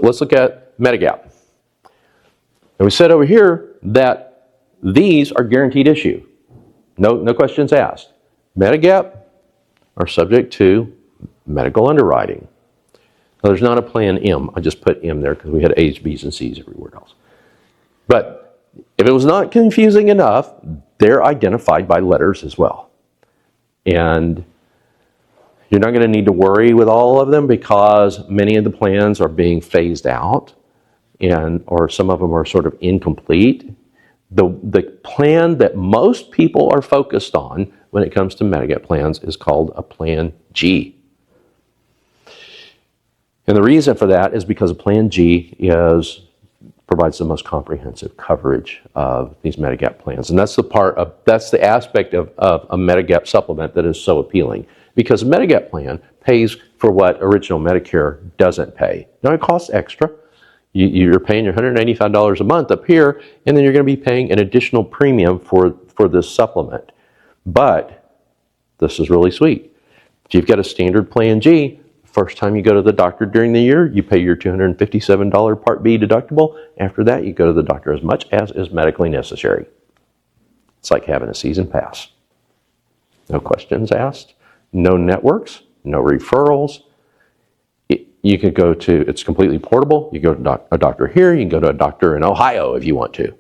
let's look at Medigap. And we said over here that these are guaranteed issue. No questions asked. Medigap are subject to medical underwriting. Now, there's not a plan M. I just put M there because we had A's, B's, and C's everywhere else. But if it was not confusing enough, they're identified by letters as well. And you're not going to need to worry with all of them because many of the plans are being phased out, or some of them are sort of incomplete. The plan that most people are focused on when it comes to Medigap plans is called a Plan G. And the reason for that is because a Plan G provides the most comprehensive coverage of these Medigap plans. And that's the aspect of a Medigap supplement that is so appealing. Because a Medigap plan pays for what original Medicare doesn't pay. Now it costs extra. You're paying your $185 a month up here, and then you're going to be paying an additional premium for this supplement. But this is really sweet. If you've got a standard Plan G, first time you go to the doctor during the year, you pay your $257 Part B deductible. After that, you go to the doctor as much as is medically necessary. It's like having a season pass. No questions asked, no networks, no referrals. You can go to, it's completely portable. You go to a doctor here, you can go to a doctor in Ohio if you want to.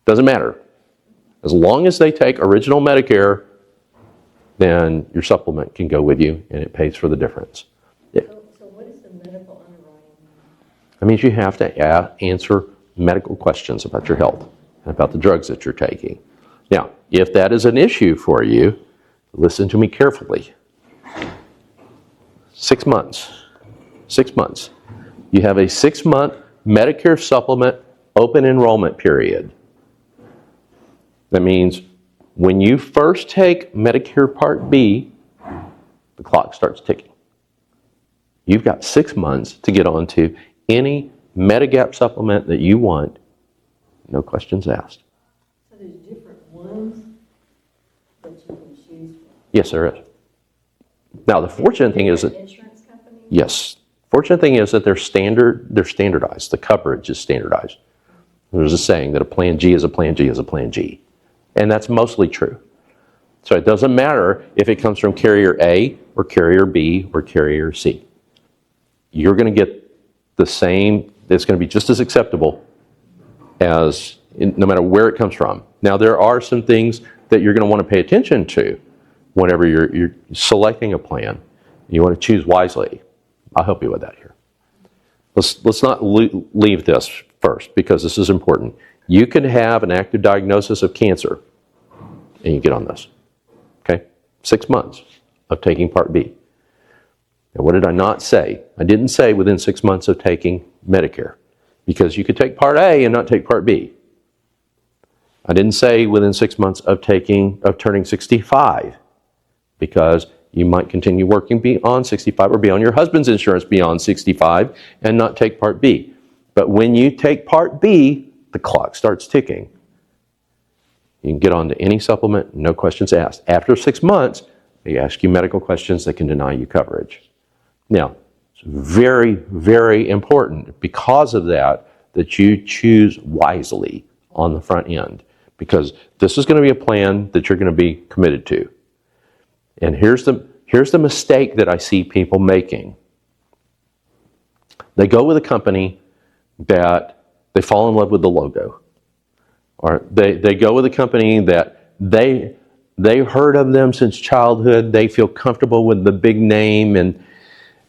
Doesn't matter. As long as they take original Medicare, then your supplement can go with you and it pays for the difference. So what is the medical underwriting? That means you have to answer medical questions about your health and about the drugs that you're taking. Now, if that is an issue for you, listen to me carefully. 6 months. 6 months. You have a 6-month Medicare Supplement open enrollment period. That means when you first take Medicare Part B, the clock starts ticking. You've got 6 months to get onto any Medigap supplement that you want. No questions asked. So there's different ones that you can choose from? Yes, there is. Now, the fortunate thing is that... Insurance company? Yes. Fortunate thing is that they're standardized. The coverage is standardized. There's a saying that a Plan G is a Plan G is a Plan G. And that's mostly true. So it doesn't matter if it comes from carrier A or carrier B or carrier C. You're going to get the same, it's going to be just as acceptable as no matter where it comes from. Now, there are some things that you're going to want to pay attention to whenever you're selecting a plan. You want to choose wisely. I'll help you with that here. Let's not leave this first because this is important. You can have an active diagnosis of cancer and you get on this. Okay? 6 months of taking Part B. Now, what did I not say? I didn't say within 6 months of taking Medicare because you could take Part A and not take Part B. I didn't say within 6 months of turning 65 because you might continue working beyond 65 or be on your husband's insurance beyond 65 and not take Part B. But when you take Part B, the clock starts ticking. You can get on to any supplement, no questions asked. After 6 months, they ask you medical questions that can deny you coverage. Now, it's very, very important because of that you choose wisely on the front end because this is going to be a plan that you're going to be committed to. And here's the mistake that I see people making. They go with a company that they fall in love with the logo. Or they go with a company that they heard of them since childhood. They feel comfortable with the big name, and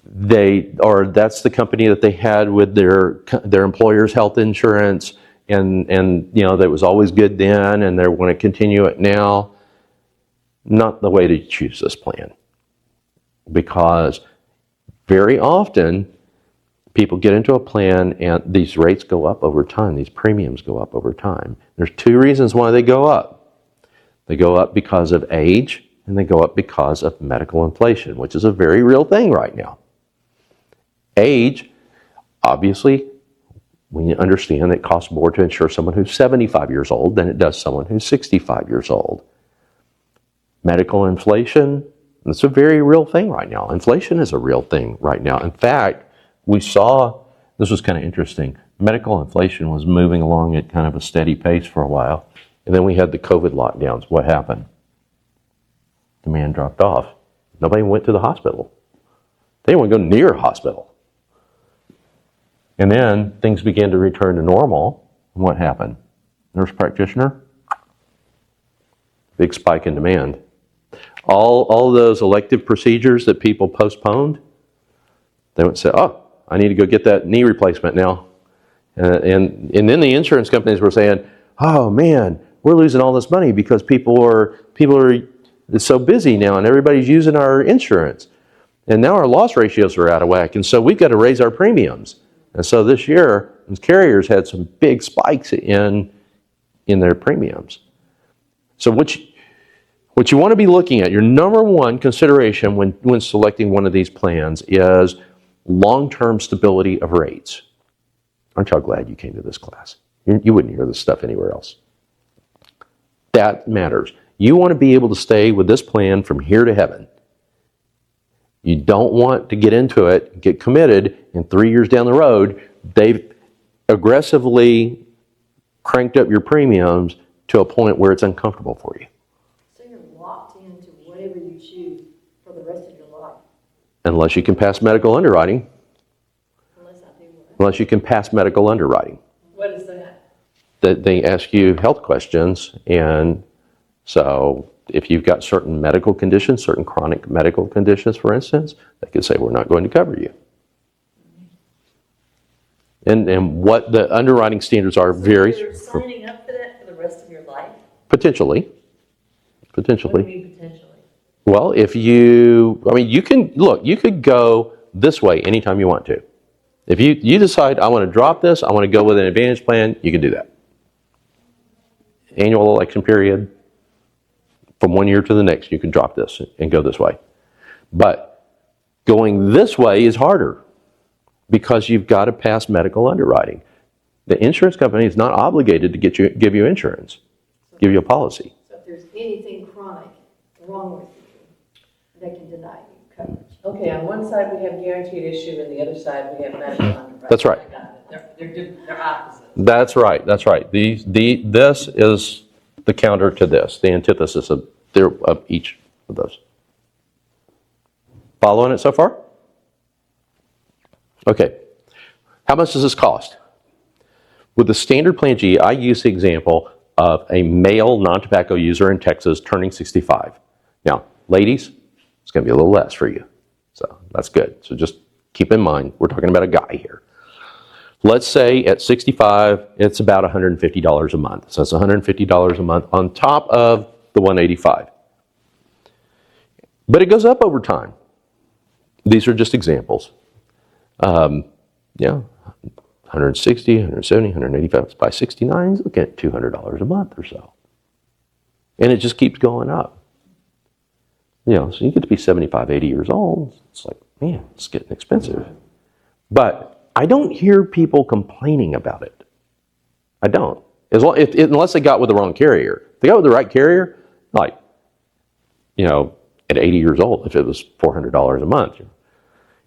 that's the company that they had with their employer's health insurance, and that was always good then, and they want to continue it now. Not the way to choose this plan, because very often people get into a plan and these rates go up over time. These premiums go up over time. There's 2 reasons why they go up. They go up because of age and they go up because of medical inflation, which is a very real thing right now. Age, obviously, when you understand that it costs more to insure someone who's 75 years old than it does someone who's 65 years old. Medical inflation, it's a very real thing right now. Inflation is a real thing right now. In fact, we saw this was kind of interesting. Medical inflation was moving along at kind of a steady pace for a while. And then we had the COVID lockdowns. What happened? Demand dropped off. Nobody went to the hospital. They didn't want to go near a hospital. And then things began to return to normal. And what happened? Nurse practitioner? Big spike in demand. All those elective procedures that people postponed, they would say, oh, I need to go get that knee replacement now. And then the insurance companies were saying, oh man, we're losing all this money because people are so busy now and everybody's using our insurance. And now our loss ratios are out of whack. And so we've got to raise our premiums. And so this year, carriers had some big spikes in their premiums. So what you want to be looking at, your number one consideration when selecting one of these plans is long-term stability of rates. Aren't y'all glad you came to this class? You wouldn't hear this stuff anywhere else. That matters. You want to be able to stay with this plan from here to heaven. You don't want to get into it, get committed, and 3 years down the road, they've aggressively cranked up your premiums to a point where it's uncomfortable for you. So you're locked into whatever you choose for the rest of your life. Unless you can pass medical underwriting. Unless you can pass medical underwriting. What is that? That they ask you health questions, and so if you've got certain medical conditions, certain chronic medical conditions, for instance, they could say, we're not going to cover you. And what the underwriting standards are varies. You're signing up for that for the rest of your life? Potentially. What do you mean potentially? Well, you could go this way anytime you want to. If you decide, I want to drop this, I want to go with an Advantage plan, you can do that. Annual election period, from 1 year to the next, you can drop this and go this way. But going this way is harder because you've got to pass medical underwriting. The insurance company is not obligated to give you insurance, give you a policy. So if there's anything chronic wrong with you, they can deny you coverage. Okay, on one side we have guaranteed issue, and the other side we have medical underwriting. That's right. They're opposite. That's right. This is the counter to this, the antithesis of each of those. Following it so far? Okay. How much does this cost? With the standard plan G, I use the example of a male non-tobacco user in Texas turning 65. Now, ladies, it's going to be a little less for you. So that's good. So just keep in mind, we're talking about a guy here. Let's say at 65, it's about $150 a month. So that's $150 a month on top of the $185. But it goes up over time. These are just examples. 160, 170, 185. By 69, he's looking at $200 a month or so. And it just keeps going up. So you get to be 75, 80 years old. It's like, man, it's getting expensive. But I don't hear people complaining about it. I don't. Unless they got with the wrong carrier. If they got with the right carrier, at 80 years old, if it was $400 a month,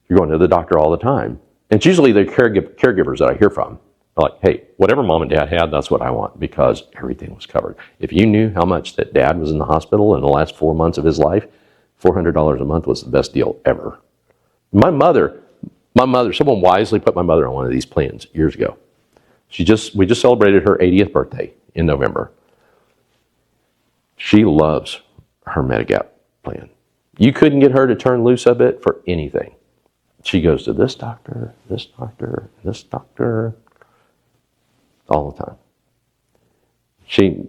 you're going to the doctor all the time. And it's usually the caregivers that I hear from are like, hey, whatever mom and dad had, that's what I want because everything was covered. If you knew how much that dad was in the hospital in the last 4 months of his life, $400 a month was the best deal ever. My mother, someone wisely put my mother on one of these plans years ago. We just celebrated her 80th birthday in November. She loves her Medigap plan. You couldn't get her to turn loose of it for anything. She goes to this doctor, this doctor, this doctor, all the time.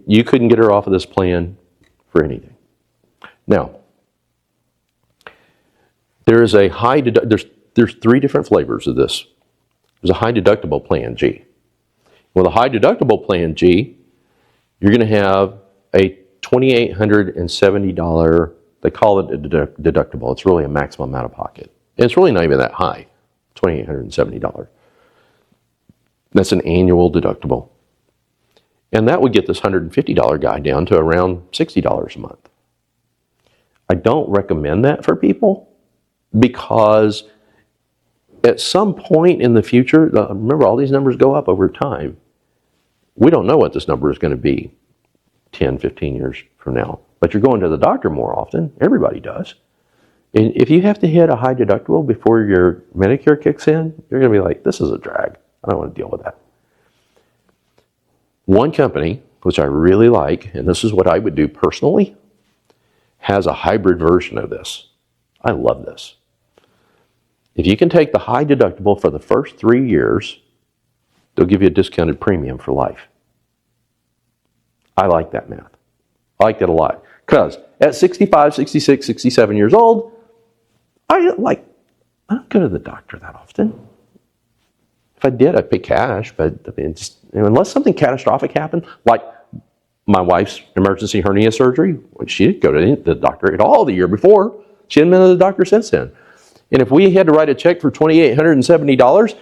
You couldn't get her off of this plan for anything. Now, there's 3 different flavors of this. There's a high deductible plan G. With a high deductible plan G, you're going to have a $2,870, they call it a deductible. It's really a maximum out of pocket. And it's really not even that high, $2,870. That's an annual deductible. And that would get this $150 guy down to around $60 a month. I don't recommend that for people because at some point in the future, remember all these numbers go up over time. We don't know what this number is going to be 10, 15 years from now. But you're going to the doctor more often. Everybody does. And if you have to hit a high deductible before your Medicare kicks in, you're going to be like, this is a drag. I don't want to deal with that. One company, which I really like, and this is what I would do personally, has a hybrid version of this. I love this. If you can take the high deductible for the first 3 years, they'll give you a discounted premium for life. I like that math. I like that a lot. Because at 65, 66, 67 years old, I don't go to the doctor that often. If I did, I'd pay cash, but I mean, unless something catastrophic happened, like my wife's emergency hernia surgery, she didn't go to the doctor at all the year before. She hadn't been to the doctor since then. And if we had to write a check for $2,870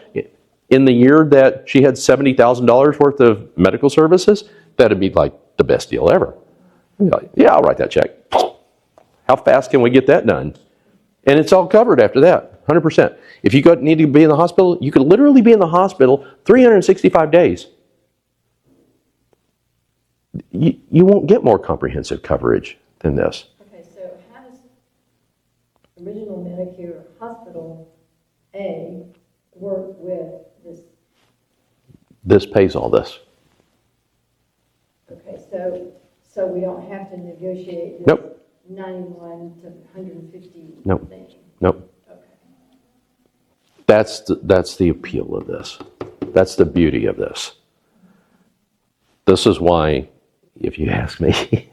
in the year that she had $70,000 worth of medical services, that'd be like the best deal ever. I'd be like, yeah, I'll write that check. How fast can we get that done? And it's all covered after that, 100%. If you need to be in the hospital, you could literally be in the hospital 365 days. You won't get more comprehensive coverage than this. Okay, so how does original Medicare Hospital A work with this? This pays all this. Okay, so we don't have to negotiate this. Nope. 91 to 150 Nope. thing. Nope. Okay. That's the appeal of this. That's the beauty of this. This is why, if you ask me,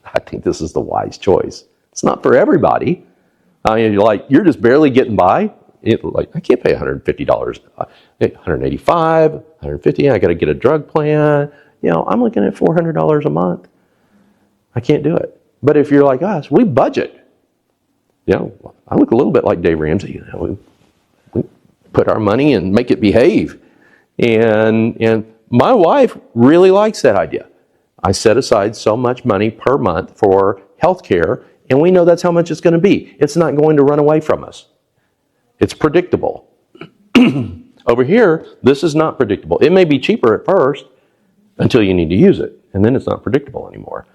I think this is the wise choice. It's not for everybody. I mean, you're just barely getting by. I can't pay $150, $185, $150. I got to get a drug plan. I'm looking at $400 a month. I can't do it. But if you're like us, we budget. I look a little bit like Dave Ramsey. We put our money and make it behave. And my wife really likes that idea. I set aside so much money per month for health care, and we know that's how much it's going to be. It's not going to run away from us. It's predictable. Over here, this is not predictable. It may be cheaper at first until you need to use it, and then it's not predictable anymore.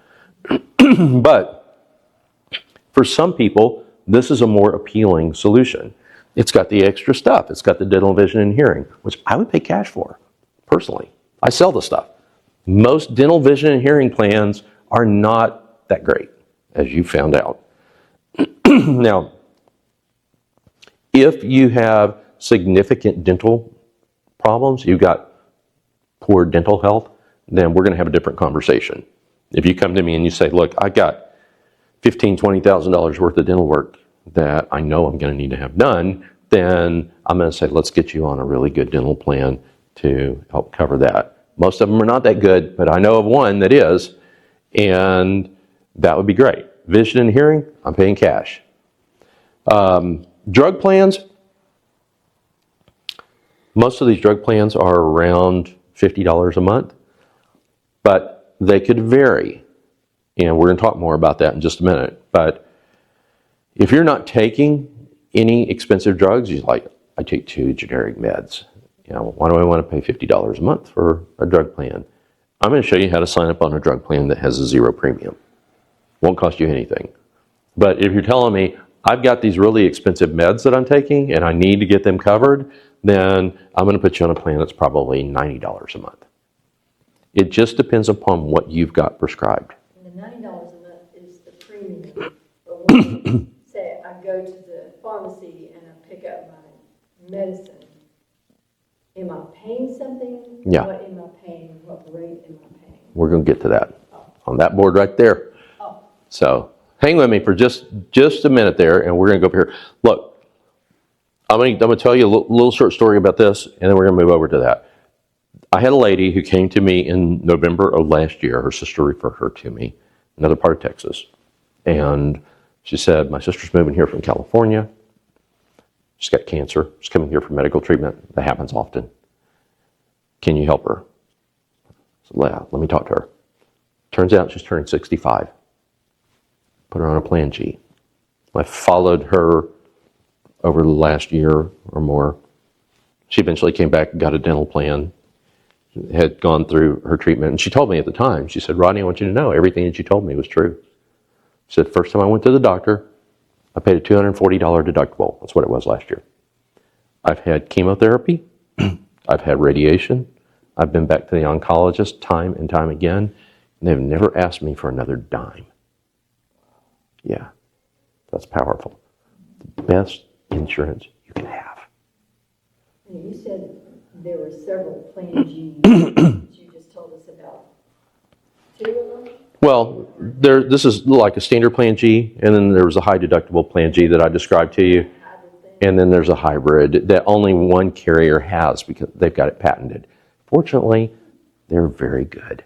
But for some people, this is a more appealing solution. It's got the extra stuff. It's got the dental, vision, and hearing, which I would pay cash for, personally. I sell the stuff. Most dental, vision, and hearing plans are not that great, as you found out. Now, if you have significant dental problems, you've got poor dental health, then we're going to have a different conversation. If you come to me and you say, look, I got $15,000, $20,000 worth of dental work that I know I'm going to need to have done, then I'm going to say, let's get you on a really good dental plan to help cover that. Most of them are not that good, but I know of one that is, and that would be great. Vision and hearing, I'm paying cash. Drug plans, most of these drug plans are around $50 a month, but they could vary. And we're going to talk more about that in just a minute. But if you're not taking any expensive drugs, you're like, I take 2 generic meds. Why do I want to pay $50 a month for a drug plan? I'm going to show you how to sign up on a drug plan that has a 0 premium. Won't cost you anything. But if you're telling me, I've got these really expensive meds that I'm taking and I need to get them covered, then I'm going to put you on a plan that's probably $90 a month. It just depends upon what you've got prescribed. And the $90 a month is the premium. But when, say, I go to the pharmacy and I pick up my medicine, am I paying something? Yeah. What am I paying? What rate am I paying? We're going to get to that on that board right there. Oh. So hang with me for just a minute there, and we're going to go up here. Look, I'm going to tell you a little short story about this, and then we're going to move over to that. I had a lady who came to me in November of last year. Her sister referred her to me, another part of Texas. And she said, my sister's moving here from California. She's got cancer. She's coming here for medical treatment. That happens often. Can you help her? So, yeah, let me talk to her. Turns out she's turning 65. Put her on a Plan G. I followed her over the last year or more, She eventually came back and got a dental plan, had gone through her treatment. And she told me at the time, she said, Rodney, I want you to know everything that you told me was true. She said, first time I went to the doctor, I paid a $240 deductible. That's what it was last year. I've had chemotherapy. I've had radiation. I've been back to the oncologist time and time again, and they've never asked me for another dime. Yeah, that's powerful. The best insurance you can have. And you said there were several Plan G that you just told us about. 2 of them? Well, this is like a standard Plan G, and then there was a high deductible Plan G that I described to you. And then there's a hybrid that only one carrier has because they've got it patented. Fortunately, they're very good.